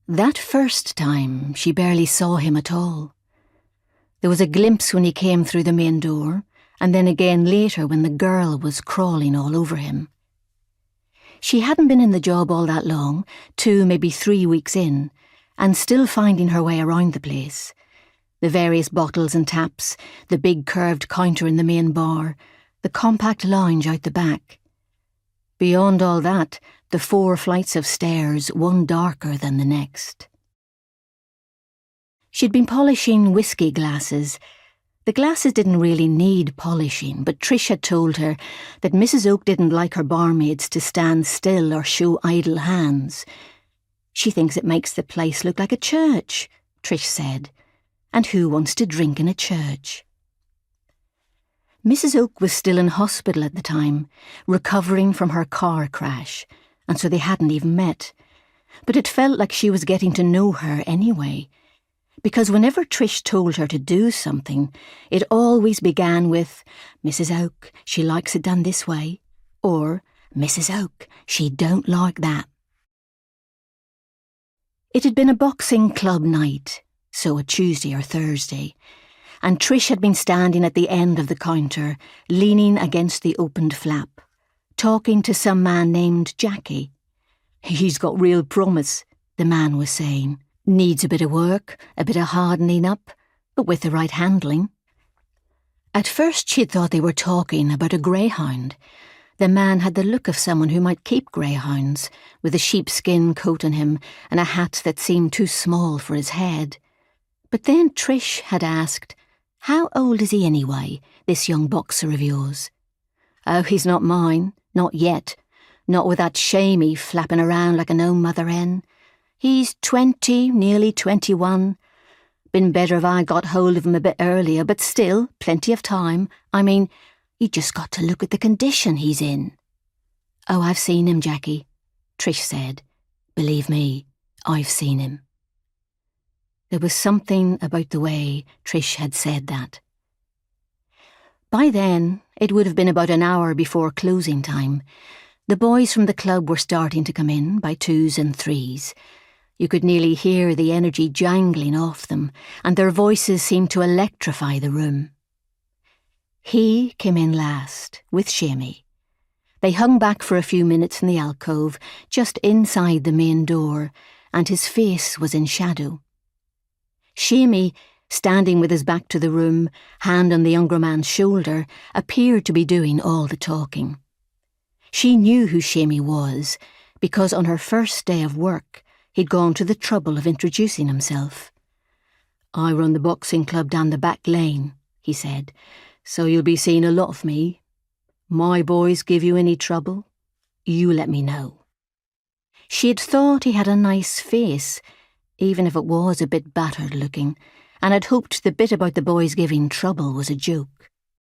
That first time, she barely saw him at all. There was a glimpse when he came through the main door, and then again later when the girl was crawling all over him. She hadn't been in the job all that long, 2, maybe 3 weeks in, and still finding her way around the place. The various bottles and taps, the big curved counter in the main bar, the compact lounge out the back. Beyond all that, the 4 flights of stairs, one darker than the next. She'd been polishing whiskey glasses. The glasses didn't really need polishing, but Trish had told her that Mrs. Oak didn't like her barmaids to stand still or show idle hands. She thinks it makes the place look like a church, Trish said. And who wants to drink in a church? Mrs. Oak was still in hospital at the time, recovering from her car crash, and so they hadn't even met. But it felt like she was getting to know her anyway, because whenever Trish told her to do something, it always began with, "Mrs. Oak, she likes it done this way," or, "Mrs. Oak, she don't like that." It had been a boxing club night, so a Tuesday or Thursday, and Trish had been standing at the end of the counter, leaning against the opened flap, talking to some man named Jackie. "He's got real promise," the man was saying. "Needs a bit of work, a bit of hardening up, but with the right handling." At first she'd thought they were talking about a greyhound. The man had the look of someone who might keep greyhounds, with a sheepskin coat on him and a hat that seemed too small for his head. But then Trish had asked, "How old is he anyway, this young boxer of yours?" "Oh, he's not mine, not yet. Not with that shamey flapping around like an old mother hen. He's 20, nearly 21. Been better if I got hold of him a bit earlier, but still, plenty of time. I mean, you just got to look at the condition he's in." "Oh, I've seen him, Jackie," Trish said. "Believe me, I've seen him." There was something about the way Trish had said that. By then, it would have been about an hour before closing time. The boys from the club were starting to come in by 2s and 3s. You could nearly hear the energy jangling off them, and their voices seemed to electrify the room. He came in last, with Shamey. They hung back for a few minutes in the alcove, just inside the main door, and his face was in shadow. Shamey, standing with his back to the room, hand on the younger man's shoulder, appeared to be doing all the talking. She knew who Shamey was, because on her first day of work, he'd gone to the trouble of introducing himself. "I run the boxing club down the back lane," he said, "so you'll be seeing a lot of me. My boys give you any trouble, you let me know." She had thought he had a nice face, even if it was a bit battered looking, and had hoped the bit about the boys giving trouble was a joke.